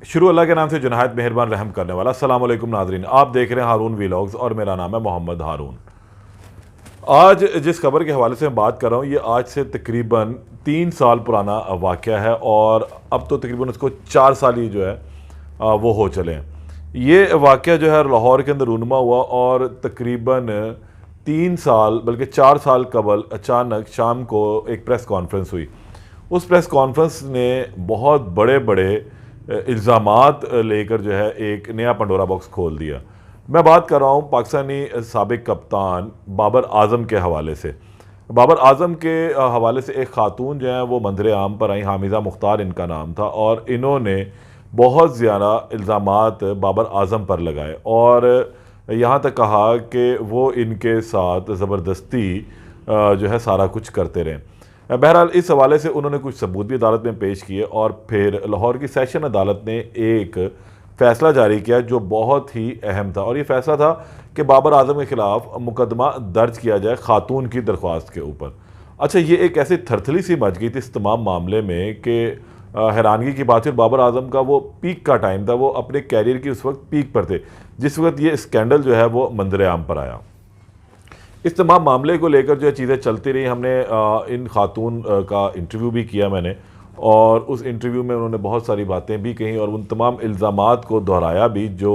शुरू अल्लाह के नाम से जो नहायत मेहरबान रहम करने वाला। अस्सलाम वालेकुम नाज़रीन, आप देख रहे हैं हारून वीलॉग्स और मेरा नाम है मोहम्मद हारून। आज जिस खबर के हवाले से मैं बात कर रहा हूँ ये आज से तकरीबन 3 साल पुराना वाक़या है और अब तो तकरीबन उसको 4 साल ही जो है वो हो चले हैं। ये वाक़या जो है लाहौर के अंदर रूनुमा हुआ और तकरीबन 3 साल बल्कि 4 साल कबल अचानक शाम को एक प्रेस कॉन्फ्रेंस हुई। उस प्रेस कॉन्फ्रेंस ने बहुत बड़े बड़े इल्ज़ामात लेकर जो है एक नया पंडोरा बॉक्स खोल दिया। मैं बात कर रहा हूँ पाकिस्तानी साबिक कप्तान बाबर आज़म के हवाले से। बाबर आज़म के हवाले से एक ख़ातून जो है वो मंजर आम पर आई, हामिदा मुख्तार इनका नाम था, और इन्होंने बहुत ज़्यादा इल्ज़ामात बाबर आज़म पर लगाए और यहाँ तक कहा कि वो इनके साथ ज़बरदस्ती जो है सारा कुछ करते रहे। बहरहाल इस हवाले से उन्होंने कुछ सबूत भी अदालत में पेश किए और फिर लाहौर की सेशन अदालत ने एक फ़ैसला जारी किया जो बहुत ही अहम था, और ये फ़ैसला था कि बाबर आज़म के ख़िलाफ़ मुकदमा दर्ज किया जाए ख़ातून की दरख्वास्त के ऊपर। अच्छा, ये एक ऐसी थरथली सी मच गई थी इस तमाम मामले में कि हैरानगी की बात है। बाबर आज़म का वो पीक का टाइम था, वो अपने कैरियर की उस वक्त पीक पर थे जिस वक्त ये स्कैंडल जो है वो मंजर आम पर आया। इस तमाम मामले को लेकर जो है चीज़ें चलती रही। हमने इन खातून का इंटरव्यू भी किया मैंने, और उस इंटरव्यू में उन्होंने बहुत सारी बातें भी कहीं और उन तमाम इल्ज़ामात को दोहराया भी जो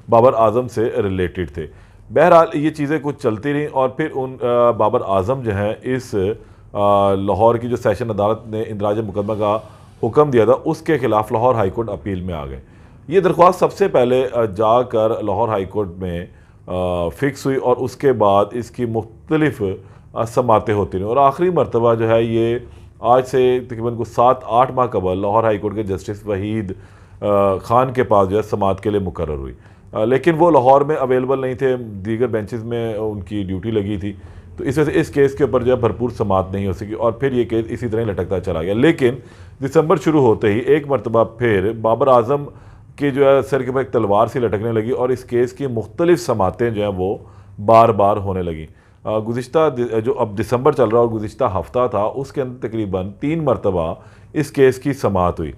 बाबर आज़म से रिलेटेड थे। बहरहाल ये चीज़ें कुछ चलती रहीं और फिर उन बाबर आज़म जो हैं इस लाहौर की जो सेशन अदालत ने इंदराज मुकदमा का हुक्म दिया था उसके ख़िलाफ़ लाहौर हाई कोर्ट अपील में आ गए। ये दरख्वास्त सबसे पहले जाकर लाहौर हाई कोर्ट में फ़िक्स हुई और उसके बाद इसकी मुख्तलिफ समातें होती रहीं और आखिरी मरतबा जो है ये आज से तकरीबन कुछ 7-8 माह कबल लाहौर हाई कोर्ट के जस्टिस वहीद ख़ान के पास जो है समात के लिए मुकर्रर हुई, लेकिन वो लाहौर में अवेलेबल नहीं थे, दीगर बेंचेस में उनकी ड्यूटी लगी थी, तो इस वजह से इस केस के ऊपर जो है भरपूर समात नहीं हो सकी और फिर ये केस इसी तरह लटकता चला गया। लेकिन दिसंबर शुरू होते ही एक मरतबा फिर बाबर आज़म कि जो है सर के ऊपर एक तलवार सी लटकने लगी और इस केस की मुख्तलिफ समातें जो हैं वो बार बार होने लगी। गुज़िश्ता जो अब दिसंबर चल रहा और गुज़िश्ता हफ्ता था उसके अंदर तकरीबन 3 मरतबा इस केस की समात हुई।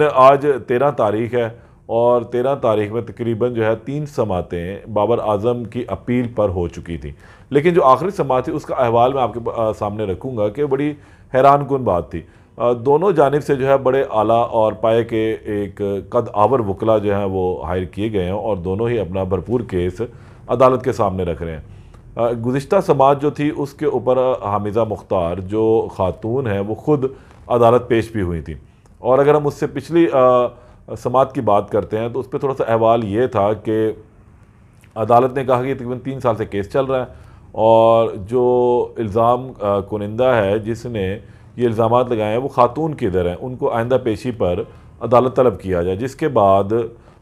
आज 13 तारीख है और 13 तारीख में तकरीबन जो है 3 समातें बाबर आज़म की अपील पर हो चुकी थी, लेकिन जो आखिरी समात थी उसका अहवाल मैं आपके सामने रखूँगा कि बड़ी हैरानकुन बात थी। दोनों जानिब से जो है बड़े आला और पाए के एक कद आवर वकला जो हैं वो हायर किए गए हैं और दोनों ही अपना भरपूर केस अदालत के सामने रख रहे हैं। गुज़िश्ता समात जो थी उसके ऊपर हामिदा मुख्तार जो ख़ातून है वो ख़ुद अदालत पेश भी हुई थी, और अगर हम उससे पिछली समात की बात करते हैं तो उस पर थोड़ा सा अहवाल ये था कि अदालत ने कहा कि तकरीबन 3 साल से केस चल रहा है और जो इल्ज़ाम कुनिंदा है जिसने ये इल्ज़ामात लगाए हैं वो ख़ातून किधर हैं, उनको आइंदा पेशी पर अदालत तलब किया जाए, जिसके बाद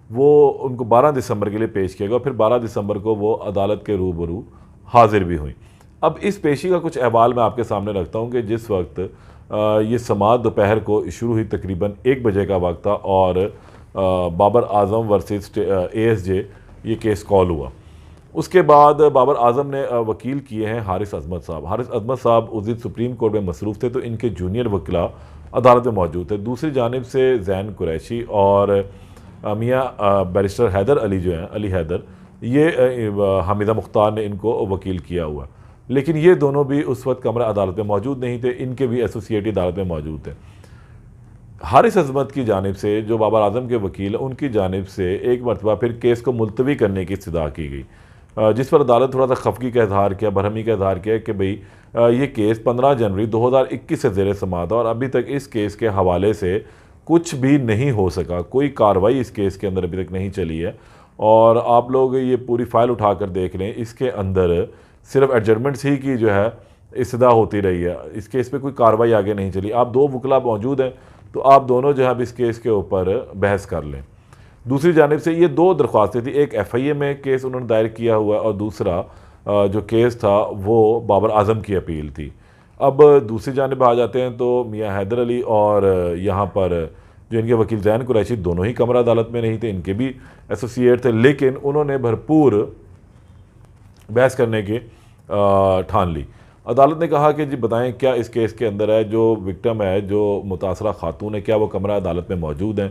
वो उनको 12 दिसंबर के लिए पेश किया गया। फिर 12 दिसंबर को वो अदालत के रूबरू हाजिर भी हुई। अब इस पेशी का कुछ अहवाल मैं आपके सामने रखता हूँ कि जिस वक्त ये समात दोपहर को शुरू हुई तकरीबन 1 बजे का वक्त था और बाबर आज़म वर्सेस ASJ ये केस कॉल हुआ। उसके बाद बाबर आज़म ने वकील किए हैं हारिस अज़मत साहब। हारिस अज़मत साहब उस दिन सुप्रीम कोर्ट में मसरूफ़ थे तो इनके जूनियर वकीला अदालत में मौजूद थे। दूसरी जानिब से ज़ैन कुरैशी और मियाँ बैरिस्टर हैदर अली जो हैं, अली हैदर, ये हामिदा मुख्तार ने इनको वकील किया हुआ, लेकिन ये दोनों भी उस वक्त कमरा अदालत में मौजूद नहीं थे, इनके भी एसोसिएट अदालत में मौजूद थे। हारिस अज़मत की जानिब से जो बाबर आज़म के वकील उनकी जानिब से एक मरतबा फिर केस को मुलतवी करने की इस्तदा की गई, जिस पर अदालत थोड़ा सा खफगी का इजहार किया, बरहमी का इजहार किया कि भाई ये केस 15 जनवरी 2021 से ज़ेर समाअत और अभी तक इस केस के हवाले से कुछ भी नहीं हो सका, कोई कार्रवाई इस केस के अंदर अभी तक नहीं चली है, और आप लोग ये पूरी फ़ाइल उठा कर देख लें, इसके अंदर सिर्फ एडजमेंट्स ही की जो है इस्तदा होती रही है, इस केस पे कोई कार्रवाई आगे नहीं चली। आप 2 वकला मौजूद हैं तो आप दोनों जो है अब इस केस के ऊपर बहस कर लें। दूसरी जानिब से ये 2 दरख्वास्तें थी, एक FIA में केस उन्होंने दायर किया हुआ और दूसरा जो केस था वो बाबर आज़म की अपील थी। अब दूसरी जानिब आ जाते हैं तो मियाँ हैदर अली और यहाँ पर जो इनके वकील ज़ैन कुरैशी दोनों ही कमरा अदालत में नहीं थे, इनके भी एसोसिएट थे, लेकिन उन्होंने भरपूर बहस करने की ठान ली। अदालत ने कहा कि जी बताएं क्या इस केस के अंदर है, जो विक्टिम है, जो मुतासरा खातून है, क्या वो कमरा अदालत में मौजूद है।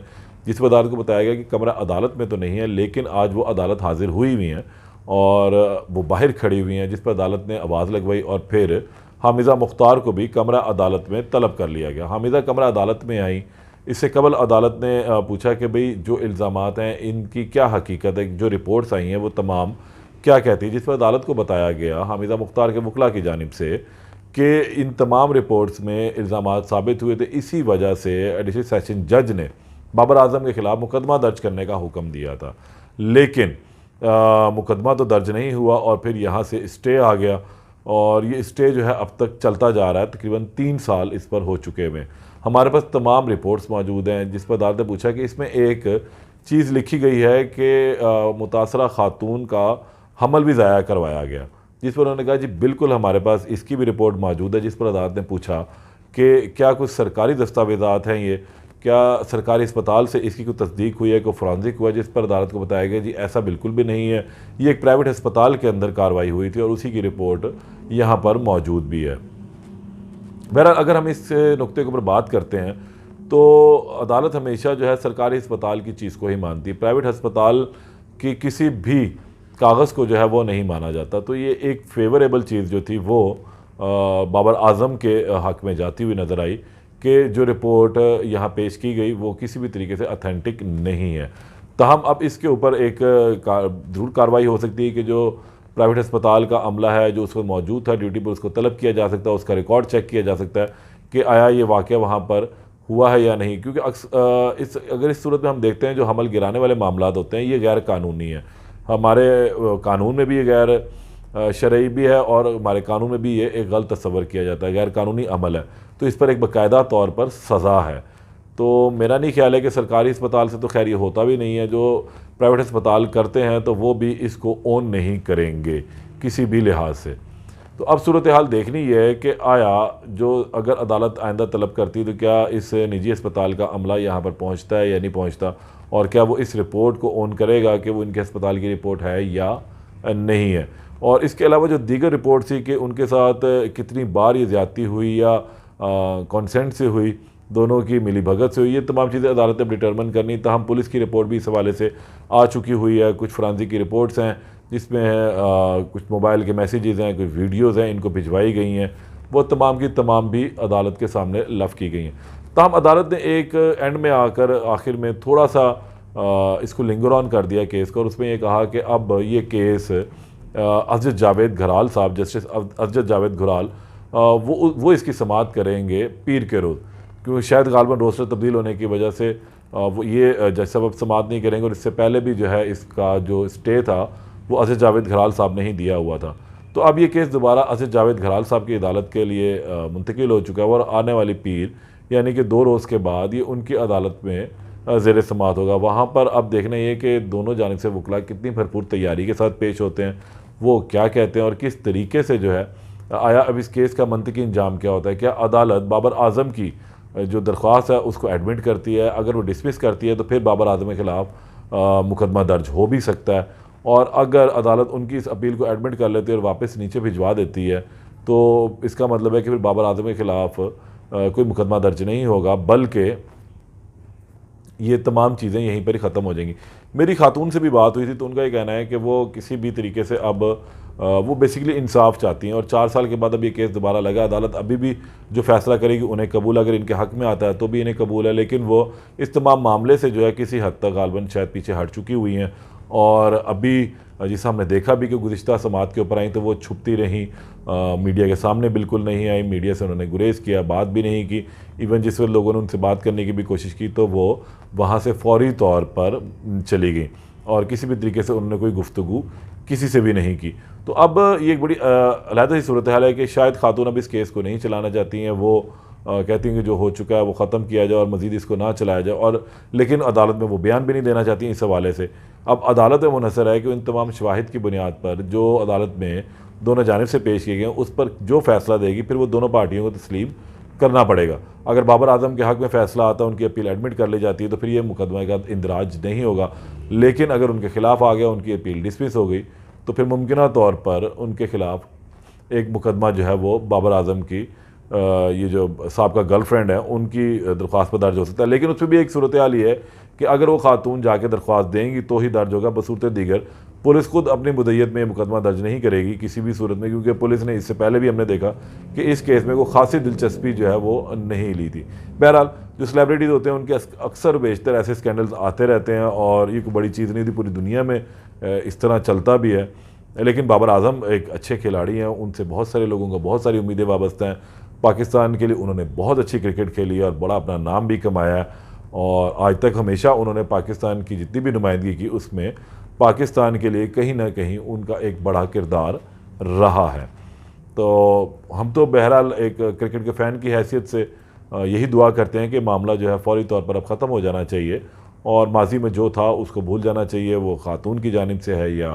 जिस पर अदालत को बताया गया कि कमरा अदालत में तो नहीं है, लेकिन आज वो अदालत हाजिर हुई हुई हैं और वो बाहर खड़ी हुई हैं, जिस पर अदालत ने आवाज़ लगवाई और फिर हामिज़ा मुख्तार को भी कमरा अदालत में तलब कर लिया गया। हामिज़ा कमरा अदालत में आई। इससे कबल अदालत ने पूछा कि भाई जो इल्ज़ामात हैं इनकी क्या हकीकत है, जो रिपोर्ट्स आई हैं वो तमाम क्या कहती है। जिस पर अदालत को बताया गया हामिज़ा मुख्तार के वकला की जानिब से कि इन तमाम रिपोर्ट्स में इल्ज़ामात साबित हुए थे, इसी वजह से एडिशनल सेशन जज ने बाबर आजम के ख़िलाफ़ मुकदमा दर्ज करने का हुक्म दिया था। लेकिन मुकदमा तो दर्ज नहीं हुआ और फिर यहाँ से स्टे आ गया और ये स्टे जो है अब तक चलता जा रहा है। तकरीबन 3 साल इस पर हो चुके हुए। हमारे पास तमाम रिपोर्ट्स मौजूद हैं जिस पर अदालत ने पूछा कि इसमें एक चीज़ लिखी गई है कि मुतासरा खातून का हमल भी ज़ाया करवाया गया, जिस पर उन्होंने कहा जी बिल्कुल हमारे पास इसकी भी रिपोर्ट मौजूद है। जिस पर अदालत ने पूछा कि क्या कुछ सरकारी दस्तावेज़ात हैं, ये क्या सरकारी अस्पताल से इसकी कोई तस्दीक हुई है, कोई फॉरेंसिक हुआ। जिस पर अदालत को बताया गया जी ऐसा बिल्कुल भी नहीं है, ये एक प्राइवेट अस्पताल के अंदर कार्रवाई हुई थी और उसी की रिपोर्ट यहाँ पर मौजूद भी है। बहरहाल अगर हम इस नुक्ते के ऊपर बात करते हैं तो अदालत हमेशा जो है सरकारी अस्पताल की चीज़ को ही मानती है, प्राइवेट अस्पताल की किसी भी कागज़ को जो है वो नहीं माना जाता। तो ये एक फेवरेबल चीज़ जो थी वो बाबर आजम के हक़ में जाती हुई नज़र आई कि जो रिपोर्ट यहाँ पेश की गई वो किसी भी तरीके से अथेंटिक नहीं है। ताहम अब इसके ऊपर एक ज़रूर कार्रवाई हो सकती है कि जो प्राइवेट अस्पताल का अमला है जो उसको मौजूद था ड्यूटी पर, उसको तलब किया जा सकता है, उसका रिकॉर्ड चेक किया जा सकता है कि आया ये वाक़या वहाँ पर हुआ है या नहीं। क्योंकि अगर इस सूरत में हम देखते हैं जो हमल गिराने वाले मामला होते हैं ये गैर कानूनी है। हमारे कानून में भी ये गैर शरई भी है और हमारे कानून में भी ये एक गलत तस्वर किया जाता है, गैर कानूनी अमल है, तो इस पर एक बाकायदा तौर पर सज़ा है। तो मेरा नहीं ख्याल है कि सरकारी अस्पताल से तो खैर ये होता भी नहीं है, जो प्राइवेट अस्पताल करते हैं तो वो भी इसको ओन नहीं करेंगे किसी भी लिहाज से। तो अब सूरत हाल देखनी ये है कि आया जो अगर अदालत आइंदा तलब करती है तो क्या इस निजी अस्पताल का अमला यहाँ पर पहुँचता है या नहीं पहुँचता, और क्या वो इस रिपोर्ट को ओन करेगा कि वो इनके अस्पताल की रिपोर्ट है या नहीं है। और इसके अलावा जो दीगर रिपोर्ट थी कि उनके साथ कितनी बार ये ज़्यादती हुई या कंसेंट से हुई, दोनों की मिली भगत से हुई, ये तमाम चीज़ें अदालत ने डिटर्मन करनी। तहम पुलिस की रिपोर्ट भी इस हवाले से आ चुकी हुई है, कुछ फॉरेंसिक की रिपोर्ट्स हैं जिसमें कुछ मोबाइल के मैसेजेस हैं, कुछ वीडियोज़ हैं, इनको भिजवाई गई हैं, वो तमाम की तमाम भी अदालत के सामने लफ की गई हैं। तहम अदालत ने एक एंड में आकर आखिर में थोड़ा सा इसको लिंगर ऑन कर दिया केस को, और उसमें यह कहा कि अब ये केस अजद जावेद घराल साहब, जस्टिस अजद जावेद घराल वो इसकी समाअत करेंगे पीर के रोज़, क्योंकि शायद गालबन रोस्टर तब्दील होने की वजह से वो ये जज साहब अब समाअत नहीं करेंगे। और इससे पहले भी जो है इसका जो स्टे था वो अजद जावेद घराल साहब ने ही दिया हुआ था। तो अब ये केस दोबारा अजद जावेद घराल साहब की अदालत के लिए मुंतकिल हो चुका है और आने वाली पीर यानी कि 2 रोज़ के बाद ये उनकी अदालत में ज़ेर समाअत होगा। वहाँ पर अब देखना ये कि दोनों जानिब से वकला कितनी भरपूर तैयारी के साथ पेश होते हैं, वो क्या कहते हैं और किस तरीके से जो है आया अब इस केस का मंतकी इंजाम क्या होता है। क्या अदालत बाबर आजम की जो दरख्वास्त है उसको एडमिट करती है, अगर वो डिसमिस करती है तो फिर बाबर आजम के ख़िलाफ़ मुकदमा दर्ज हो भी सकता है, और अगर अदालत उनकी इस अपील को एडमिट कर लेती है और वापस नीचे भिजवा देती है तो इसका मतलब है कि फिर बाबर आजम के ख़िलाफ़ कोई मुकदमा दर्ज नहीं होगा, बल्कि ये तमाम चीज़ें यहीं पर ही ख़त्म हो जाएंगी। मेरी खातून से भी बात हुई थी तो उनका ये कहना है कि वो किसी भी तरीके से अब वो बेसिकली इंसाफ चाहती हैं, और 4 साल के बाद अब ये केस दोबारा लगा। अदालत अभी भी जो फैसला करेगी उन्हें कबूल, अगर इनके हक़ में आता है तो भी इन्हें कबूल है, लेकिन वो इस तमाम मामले से जो है किसी हद तक गालबन शायद पीछे हट चुकी हुई हैं। और अभी जिसे हमने देखा भी कि गुज़िश्ता समाअत के ऊपर आई तो वो छुपती रहीं, मीडिया के सामने बिल्कुल नहीं आई, मीडिया से उन्होंने गुरेज किया, बात भी नहीं की। इवन जिस वक्त लोगों ने उनसे बात करने की भी कोशिश की तो वो वहाँ से फौरी तौर पर चली गई और किसी भी तरीके से उन्होंने कोई गुफ्तगू किसी से भी नहीं की। तो अब ये एक बड़ी अलहदा सी सूरत हाल है कि शायद खातून अब इस केस को नहीं चलाना चाहती हैं, वो कहती हैं कि जो हो चुका है वो ख़त्म किया जाए और मज़ीद इसको ना चलाया जाए, और लेकिन अदालत में वो बयान भी नहीं देना चाहती इस हवाले से। अब अदालत में मुनहसर है कि इन तमाम शवाहिद की बुनियाद पर जो अदालत में दोनों जानिब से पेश किए गए उस पर जो फ़ैसला देगी फिर वो दोनों पार्टियों को तस्लीम करना पड़ेगा। अगर बाबर आजम के हक़ में फ़ैसला आता है, उनकी अपील एडमिट कर ली जाती है तो फिर ये मुकदमे का इंदराज नहीं होगा, लेकिन अगर उनके ख़िलाफ़ आ गया, उनकी अपील डिसमिस हो गई तो फिर मुमकिन तौर पर उनके ख़िलाफ़ एक मुकदमा जो है वो बाबर आजम की ये जो साहब का गर्लफ्रेंड है उनकी दरख्वास्त पर दर्ज हो सकता है। लेकिन उसमें भी एक सूरत हाल ये है कि अगर वो खातून जाके दरख्वास्त देंगी तो ही दर्ज होगा, बसूरत दीगर पुलिस खुद अपनी मुद्दत में मुकदमा दर्ज नहीं करेगी किसी भी सूरत में, क्योंकि पुलिस ने इससे पहले भी हमने देखा कि इस केस में कोई खासी दिलचस्पी जो है वो नहीं ली थी। बहरहाल जो सेलिब्रिटीज़ होते हैं उनके अक्सर बेशतर ऐसे स्कैंडल्स आते रहते हैं और ये कोई बड़ी चीज़ नहीं थी, पूरी दुनिया में इस तरह चलता भी है। लेकिन बाबर आजम एक अच्छे खिलाड़ी हैं, उनसे बहुत सारे लोगों को बहुत सारी उम्मीदें वाबस्ता हैं। पाकिस्तान के लिए उन्होंने बहुत अच्छी क्रिकेट खेली है और बड़ा अपना नाम भी कमाया है, और आज तक हमेशा उन्होंने पाकिस्तान की जितनी भी नुमाइंदगी की उसमें पाकिस्तान के लिए कहीं ना कहीं उनका एक बड़ा किरदार रहा है। तो हम तो बहरहाल एक क्रिकेट के फ़ैन की हैसियत से यही दुआ करते हैं कि मामला जो है फौरी तौर पर अब ख़त्म हो जाना चाहिए और माजी में जो था उसको भूल जाना चाहिए, वो खातून की जानिब से है या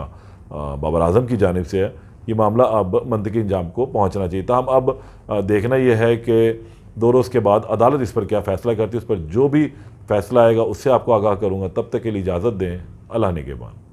बाबर आजम की जानिब से है। ये मामला अब मंतकी इंजाम को पहुंचना चाहिए। ताहम अब देखना यह है कि 2 रोज़ के बाद अदालत इस पर क्या फ़ैसला करती है। उस पर जो भी फ़ैसला आएगा उससे आपको आगाह करूँगा। तब तक के लिए इजाज़त दें। अल्लाह निगहबान।